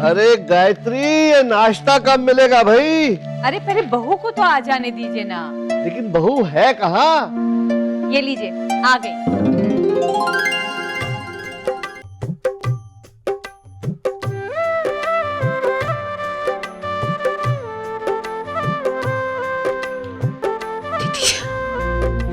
अरे गायत्री, ये नाश्ता कब मिलेगा भाई? अरे पहले बहू को तो आ जाने दीजिए ना। लेकिन बहू है कहाँ? ये लीजिए, आ गई।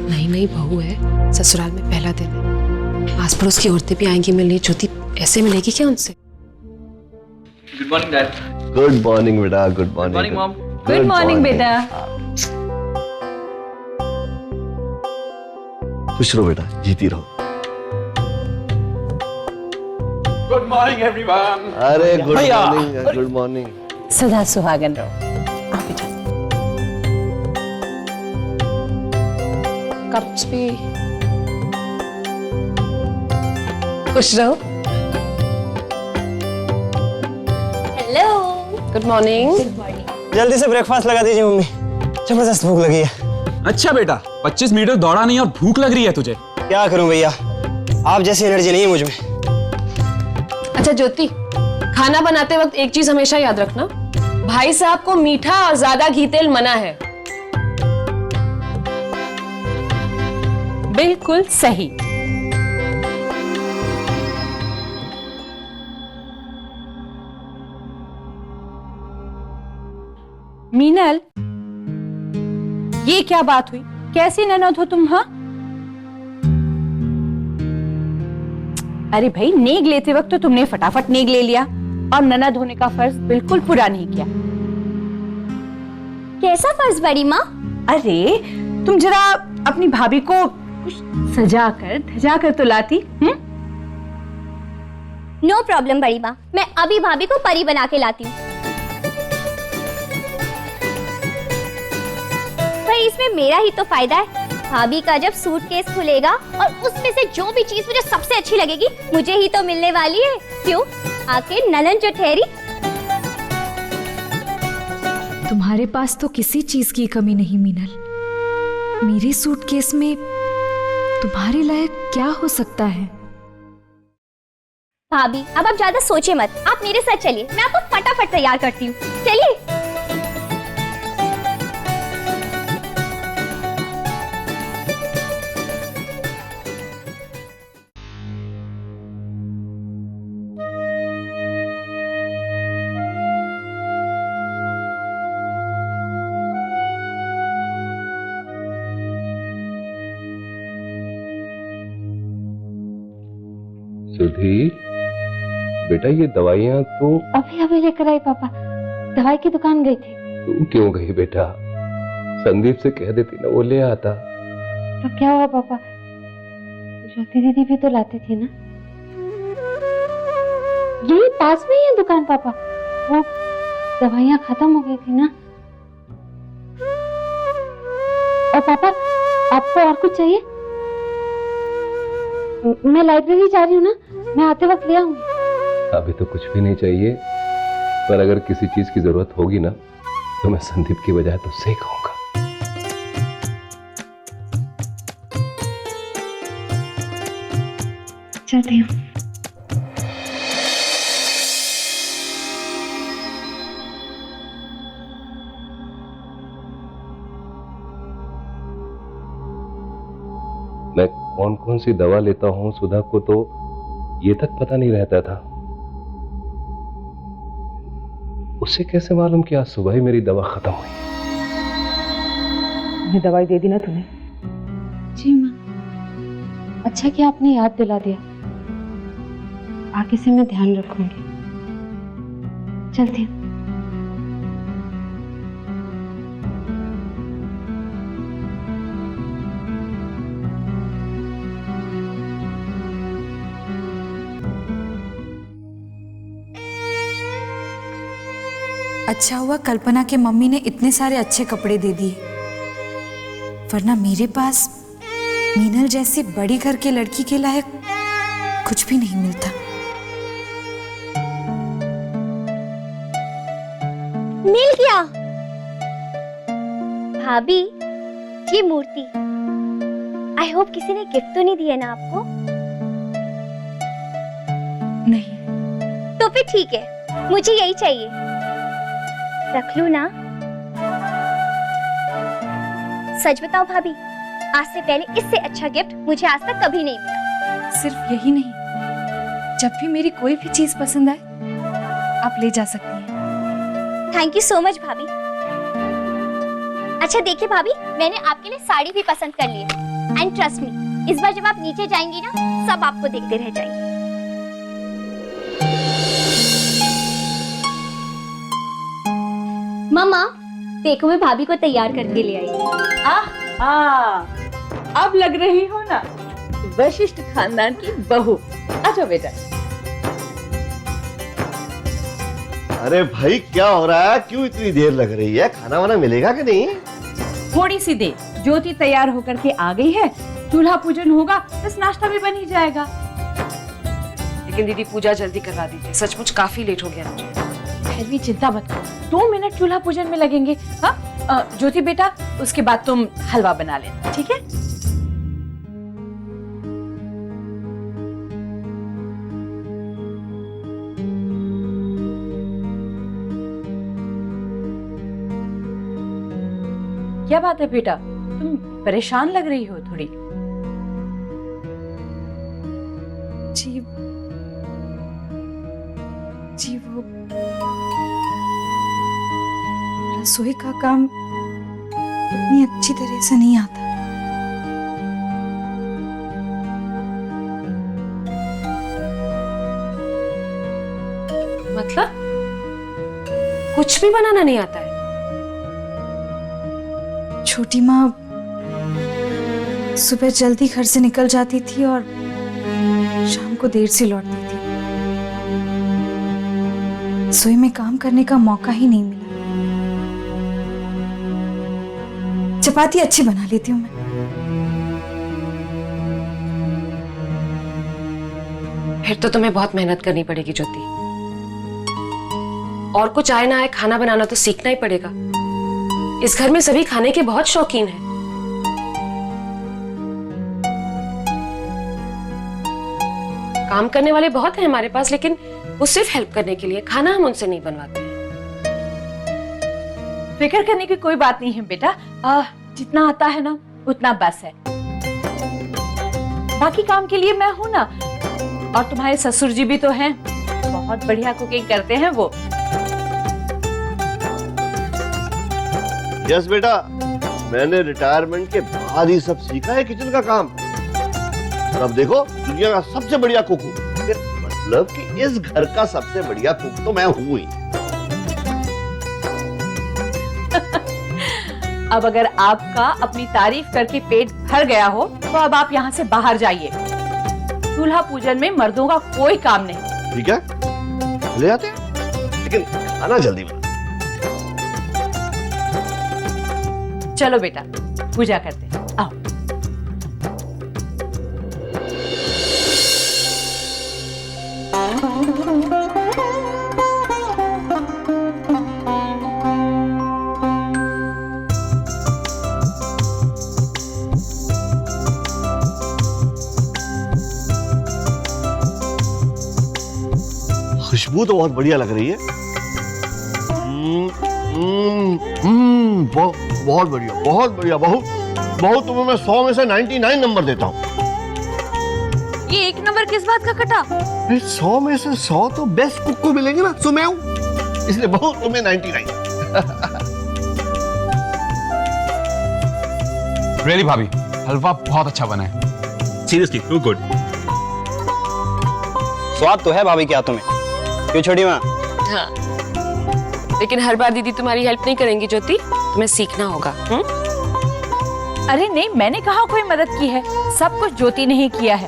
नई नई बहू है, ससुराल में पहला दिन है, आस पड़ोस की औरतें भी आएंगी मिलने। ज्योति ऐसे मिलेगी क्या उनसे? Good morning dad. Good morning बेटा, good morning. Morning mom. Good morning बेटा। खुश रहो बेटा, जीती रहो। Good morning everyone. अरे गुड मॉर्निंग, गुड मॉर्निंग। सदा सुहागन रहो। कप्स भी। खुश रहो। हेलो। Good morning. जल्दी से ब्रेकफास्ट लगा दीजिए मम्मी, जबरदस्त भूख लगी है। अच्छा बेटा, 25 मीटर दौड़ा नहीं और भूख लग रही है तुझे? क्या करूं भैया, आप जैसी एनर्जी नहीं है मुझ में। अच्छा ज्योति, खाना बनाते वक्त एक चीज हमेशा याद रखना, भाई साहब को मीठा और ज्यादा घी तेल मना है। बिल्कुल सही। मीनल, ये क्या बात हुई? कैसी ननद हो तुम? हाँ, अरे भाई, नेग लेते वक्त तो तुमने फटाफट नेग ले लिया और ननद होने का फर्ज बिल्कुल पूरा नहीं किया। कैसा फर्ज बड़ी माँ? अरे तुम जरा अपनी भाभी को कुछ सजा कर धजा कर तो लाती। नो प्रॉब्लम बड़ी माँ, मैं अभी भाभी को परी बना के लाती हूँ। पर इसमें मेरा ही तो फायदा है। भाभी का जब सूटकेस खुलेगा और उसमें से जो भी चीज मुझे सबसे अच्छी लगेगी, मुझे ही तो मिलने वाली है। क्यों? आके नलन जो ठहरी। तुम्हारे पास तो किसी चीज की कमी नहीं मीनल। मेरे सूटकेस में तुम्हारे लायक क्या हो सकता है? भाभी, अब आप ज्यादा सोचे मत, आप मेरे साथ चलिए, मैं आपको फटाफट तैयार करती हूँ। चलिए। सुधी, बेटा ये दवाइयाँ तो अभी लेकर आई पापा, दवाई की दुकान गई थी। तुम क्यों गई बेटा? संदीप से कह देती ना, वो ले आता। तो क्या हुआ पापा, ज्योति दीदी भी तो लाती थी ना। यही पास में ही है दुकान पापा, वो दवाइयाँ खत्म हो गई थी ना। और पापा, आपको और कुछ चाहिए? मैं लाइब्रेरी जा रही हूँ ना, मैं आते वक्त ले आऊंगी। अभी तो कुछ भी नहीं चाहिए, पर अगर किसी चीज की जरूरत होगी ना, तो मैं संदीप की बजाय तुझसे ही कहूंगा। चलती हूँ। मैं कौन कौन सी दवा लेता हूँ सुधा को तो ये तक पता नहीं रहता था। उसे कैसे मालूम कि आज सुबह ही मेरी दवा खत्म हुई? मैं दवाई दे दी ना तुम्हें? जी माँ, अच्छा कि आपने याद दिला दिया, आगे से मैं ध्यान रखूंगी। चलती हूँ। अच्छा हुआ कल्पना के मम्मी ने इतने सारे अच्छे कपड़े दे दिए, वरना मेरे पास मीनल जैसी बड़ी घर के लड़की के लायक कुछ भी नहीं मिलता। मिल गया। भाभी, ये मूर्ति, आई होप किसी ने गिफ्ट तो नहीं दिया ना आपको? नहीं। तो फिर ठीक है, मुझे यही चाहिए। रख लूं ना? सच बताओ भाभी, आज से पहले इससे अच्छा गिफ्ट मुझे आज तक कभी नहीं मिला। सिर्फ यही नहीं, जब भी मेरी कोई भी चीज पसंद आए आप ले जा सकती हैं। थैंक यू सो मच भाभी। अच्छा देखिए भाभी, मैंने आपके लिए साड़ी भी पसंद कर ली है। एंड ट्रस्ट मी, इस बार जब आप नीचे जाएंगी ना, सब आपको देखते रह जाएंगे। मम्मा देखो, मैं भाभी को तैयार करके ले आई। अब लग रही हो ना वशिष्ठ खानदान की बहू। अच्छा बेटा। अरे भाई क्या हो रहा है, क्यों इतनी देर लग रही है? खाना वाना मिलेगा कि नहीं? थोड़ी सी देर, ज्योति तैयार होकर के आ गई है, चूल्हा पूजन होगा, बस नाश्ता भी बन ही जाएगा। लेकिन दीदी पूजा जल्दी करवा दीजिए, सचमुच काफी लेट हो गया मुझे। फिर भी चिंता मत करो, 2 मिनट चूल्हा पूजन में लगेंगे। हाँ ज्योति बेटा, उसके बाद तुम हलवा बना लेना, ठीक है? क्या बात है बेटा, तुम परेशान लग रही हो थोड़ी। जी जी, वो रसोई का काम उतनी अच्छी तरह से नहीं आता। मतलब कुछ भी बनाना नहीं आता है? छोटी माँ सुबह जल्दी घर से निकल जाती थी और शाम को देर से लौटती थी। रसोई में काम करने का मौका ही नहीं मिला। चपाती अच्छी बना लेती हूँ मैं। फिर तो तुम्हें बहुत मेहनत करनी पड़ेगी ज्योति। और कुछ आए ना आए, खाना बनाना तो सीखना ही पड़ेगा। इस घर में सभी खाने के बहुत शौकीन हैं। काम करने वाले बहुत हैं हमारे पास, लेकिन वो सिर्फ हेल्प करने के लिए, खाना हम उनसे नहीं बनवाते हैं। फिक्र करने की कोई बात नहीं है बेटा, जितना आता है ना उतना बस है। बाकी काम के लिए मैं हूं ना, और तुम्हारे ससुर जी भी तो हैं, बहुत बढ़िया कुकिंग करते हैं वो। यस बेटा, मैंने रिटायरमेंट के बाद ही सब सीखा है किचन का काम। और अब देखो, दुनिया का सबसे बढ़िया कुक हूँ। मतलब कि इस घर का सबसे बढ़िया कुक तो मैं हूँ ही। अब अगर आपका अपनी तारीफ करके पेट भर गया हो तो अब आप यहाँ से बाहर जाइए। चूल्हा पूजन में मर्दों का कोई काम नहीं। ठीक है, चले आते हैं, लेकिन खाना जल्दी बना। चलो बेटा, पूजा करते हैं, आओ। खुशबू तो बहुत बढ़िया लग रही है। बहुत बढ़िया, बहुत बढ़िया। बहुत तुम्हें मैं 100 में से 99 नंबर देता हूँ। ये 1 नंबर किस बात का कटा? 100 में से 100 तो बेस्ट कुक को मिलेंगे ना, सो मैं हूँ, इसलिए बहुत तुम्हें 99। रियली भाभी, हलवा बहुत अच्छा बना है। Seriously too good. स्वाद तो है भाभी के हाथों में, क्यों छोटी माँ? हाँ, लेकिन हर बार दीदी तुम्हारी हेल्प नहीं करेंगी ज्योति, तुम्हें सीखना होगा। अरे नहीं, मैंने कहा कोई मदद की है, सब कुछ ज्योति ने ही किया है।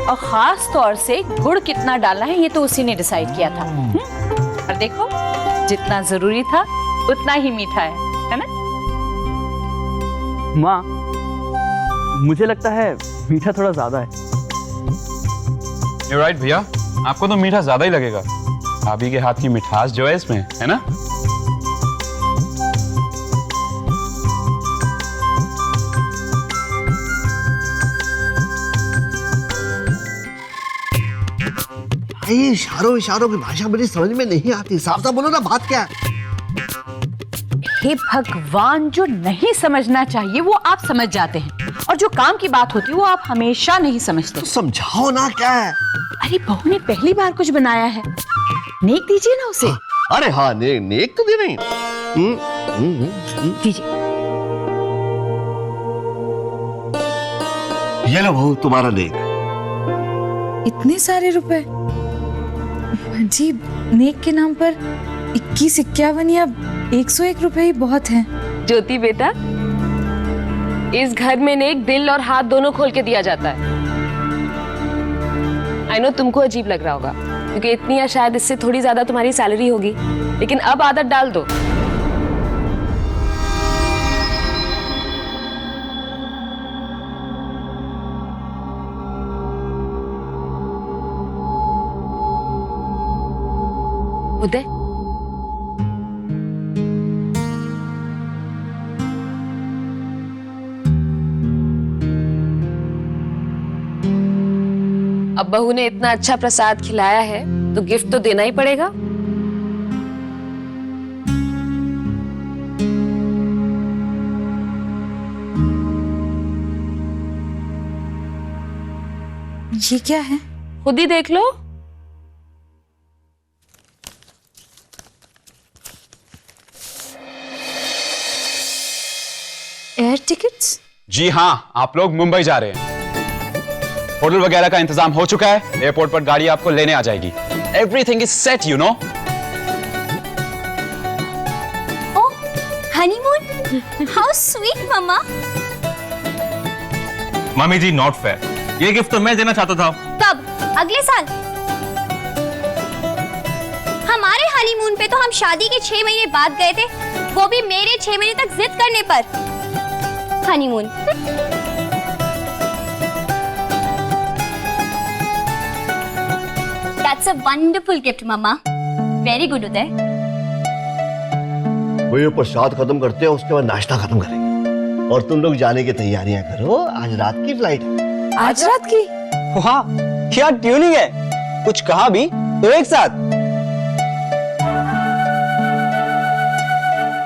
और खास तौर से गुड़ कितना डालना है ये तो उसी ने डिसाइड किया था। और देखो, जितना जरूरी था उतना ही मीठा है ना? माँ, मुझे लगता है मीठा थोड़ा ज्यादा है। You're right भैया, आपको तो मीठा ज्यादा ही लगेगा। भाभी के हाथ की मिठास जो है इसमें, है ना? ये इशारों इशारों की भाषा मुझे समझ में नहीं आती। साफ साफ बोलो ना, बात क्या है? हे भगवान, जो नहीं समझना चाहिए वो आप समझ जाते हैं, और जो काम की बात होती है वो आप हमेशा नहीं समझते। तो समझाओ ना, क्या है? अरे बहू ने पहली बार कुछ बनाया है, नेक दीजिए ना उसे। अरे हाँ, नेक तो दे नहीं। दीजिए। ये लो बहू, तुम्हारा नेक। इतने सारे रुपए? जी, नेक के नाम पर 21, 51 या 101 रुपए ही बहुत हैं। ज्योति बेटा, इस घर में नेक दिल और हाथ दोनों खोल के दिया जाता है। आई नो तुमको अजीब लग रहा होगा, क्योंकि इतनी या शायद इससे थोड़ी ज्यादा तुम्हारी सैलरी होगी, लेकिन अब आदत डाल दो। उदय, अब बहू ने इतना अच्छा प्रसाद खिलाया है तो गिफ्ट तो देना ही पड़ेगा। ये क्या है? खुद ही देख लो। Air tickets? जी हाँ, आप लोग मुंबई जा रहे हैं। होटल वगैरह का इंतजाम हो चुका है, एयरपोर्ट पर गाड़ी आपको लेने आ जाएगी। Everything is set, you know. Oh, honeymoon, how sweet mamma. Mummy ji, not fair. ये गिफ्ट तो मैं देना चाहता था। कब? अगले साल। हमारे हनीमून पे तो हम शादी के 6 महीने बाद गए थे, वो भी मेरे 6 महीने तक जिद करने पर। Honeymoon. That's a wonderful gift, Mama. Very good, उदय। वही प्रसाद खत्म करते हैं, उसके बाद नाश्ता खत्म करेंगे। और तुम लोग जाने की तैयारियां करो, आज रात की फ्लाइट है। आज रात की? हाँ, क्या ट्यूनिंग है? कुछ कहा भी तो एक साथ।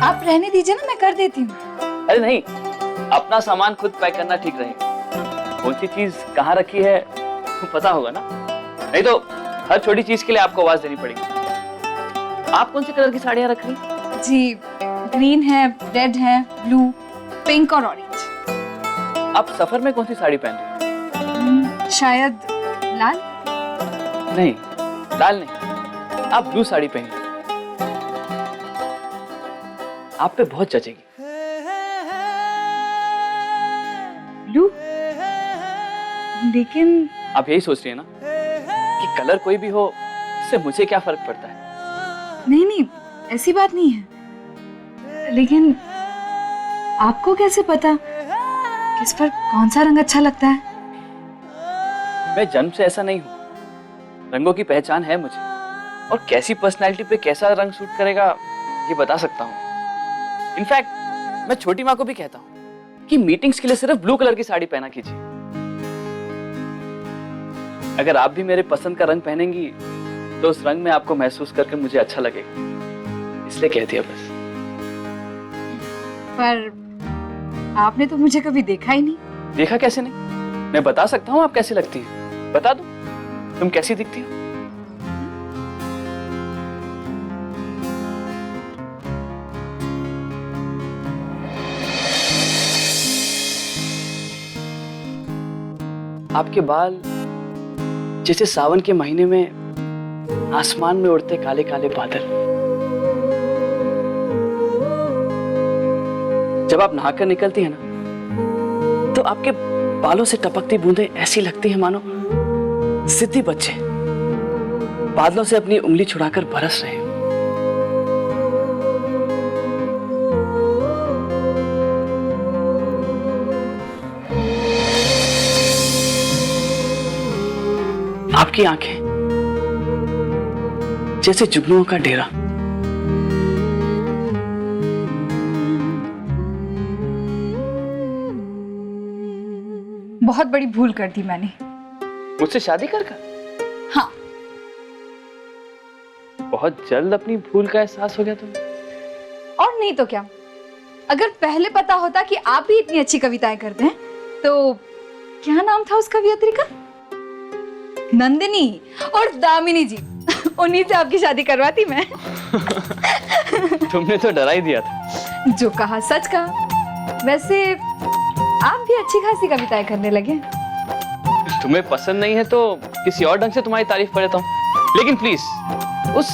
आप रहने दीजिए ना, मैं कर देती हूँ। अरे नहीं, अपना सामान खुद पैक करना ठीक रहेगा। कौन सी चीज कहाँ रखी है पता होगा ना, नहीं तो हर छोटी चीज के लिए आपको आवाज देनी पड़ेगी। आप कौन से कलर की साड़ियाँ रख रही? जी, ग्रीन है, रेड है, ब्लू, पिंक और ऑरेंज। आप सफर में कौन सी साड़ी पहन रही? शायद लाल। नहीं, लाल नहीं, आप ब्लू साड़ी पहनिए, आप पे बहुत जचेगी। ब्लू? लेकिन आप यही सोच रही है ना कि कलर कोई भी हो, इससे मुझे क्या फर्क पड़ता है? नहीं नहीं, ऐसी बात नहीं है, लेकिन आपको कैसे पता किस पर कौन सा रंग अच्छा लगता है? मैं जन्म से ऐसा नहीं हूँ, रंगों की पहचान है मुझे, और कैसी पर्सनैलिटी पे कैसा रंग सूट करेगा ये बता सकता हूँ। इनफैक्ट मैं छोटी माँ को भी कहता हूँ कि मीटिंग्स के लिए सिर्फ ब्लू कलर की साड़ी पहना कीजिए। अगर आप भी मेरे पसंद का रंग पहनेंगी तो उस रंग में आपको महसूस करके मुझे अच्छा लगेगा, इसलिए कह दिया बस। पर आपने तो मुझे कभी देखा ही नहीं। देखा कैसे नहीं? मैं बता सकता हूँ आप कैसी लगती हैं। बता दो, तुम कैसी दिखती हो? आपके बाल जैसे सावन के महीने में आसमान में उड़ते काले काले बादल। जब आप नहाकर निकलती है ना, तो आपके बालों से टपकती बूंदें ऐसी लगती हैं मानो सिद्धि बच्चे बादलों से अपनी उंगली छुड़ाकर बरस रहे हैं। आपकी आंखें जैसे जुगनुओं का डेरा। बहुत बड़ी भूल कर दी मैंने। मुझसे शादी कर? हाँ, बहुत जल्द अपनी भूल का एहसास हो गया तुम्हें। और नहीं तो क्या, अगर पहले पता होता कि आप भी इतनी अच्छी कविताएं करते हैं तो क्या नाम था उस कवियत्री का? नंदिनी और दामिनी जी, उन्हीं से आपकी शादी करवाती मैं। तुमने तो डरा ही दिया था। जो कहा सच कहा। वैसे आप भी अच्छी खासी कविताएं करने लगे। तुम्हें पसंद नहीं है तो किसी और ढंग से तुम्हारी तारीफ कर लेता हूँ, लेकिन प्लीज उस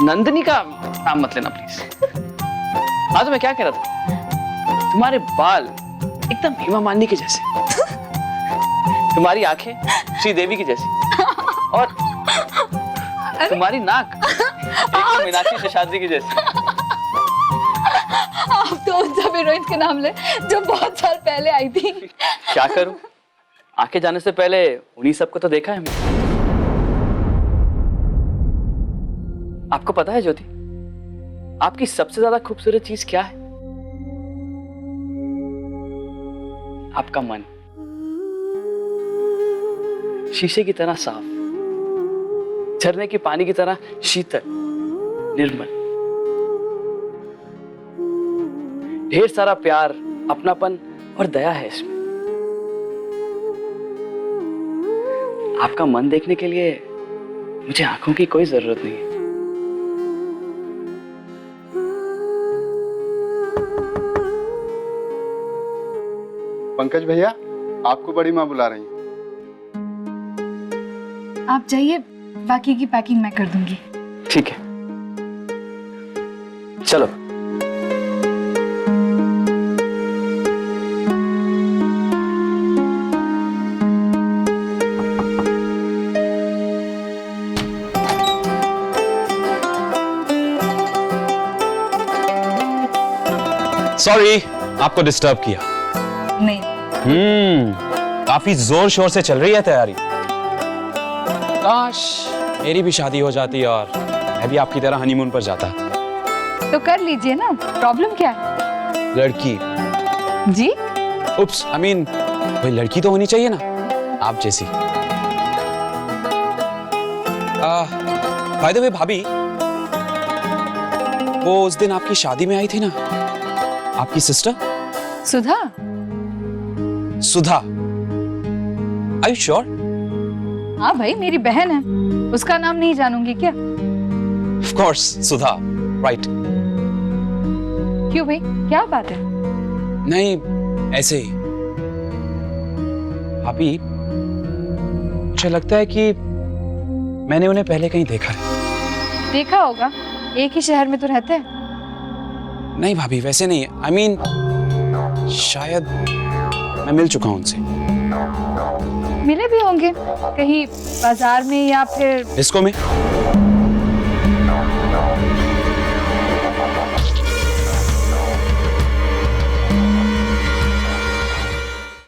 नंदिनी का नाम मत लेना प्लीज। हाँ तो मैं क्या कह रहा था, तुम्हारे बाल एकदम हेमा मालिनी के जैसे, तुम्हारी आंखें श्रीदेवी की जैसी, और तुम्हारी नाक एकदम मीनाक्षी शेषाद्री की जैसी। आप तो उन सब हीरोइन के नाम ले जो बहुत साल पहले आई थी। क्या करूं, आंखें जाने से पहले उन्हीं सबको तो देखा है हमने। आपको पता है ज्योति, आपकी सबसे ज्यादा खूबसूरत चीज क्या है? आपका मन, शीशे की तरह साफ, झरने के पानी की तरह शीतल, निर्मल। ढेर सारा प्यार, अपनापन और दया है इसमें। आपका मन देखने के लिए मुझे आंखों की कोई जरूरत नहीं है। पंकज भैया, आपको बड़ी माँ बुला रही हैं। आप जाइए, बाकी की पैकिंग मैं कर दूंगी। ठीक है, चलो। सॉरी, आपको डिस्टर्ब किया। नहीं। काफी जोर शोर से चल रही है तैयारी। काश मेरी भी शादी हो जाती और मैं भी आपकी तरह हनीमून पर जाता। तो कर लीजिए ना, प्रॉब्लम क्या है? लड़की जी? उप्स, आई मीन कोई लड़की तो होनी चाहिए ना, आप जैसी। बाय द वे भाभी, वो उस दिन आपकी शादी में आई थी ना, आपकी sister Sudha? Sudha, are you sure? हाँ भाई, मेरी बहन है, उसका नाम नहीं जानूंगी क्या? Of course, Sudha, right. क्यों भाई, क्या बात है? नहीं, ऐसे ही। भाभी, मुझे लगता है कि मैंने उन्हें पहले कहीं देखा है। देखा होगा, एक ही शहर में तो रहते हैं। नहीं भाभी, वैसे नहीं, आई मीन शायद मैं मिल चुका हूं उनसे। मिले भी होंगे कहीं बाजार में या फिर डिस्को में।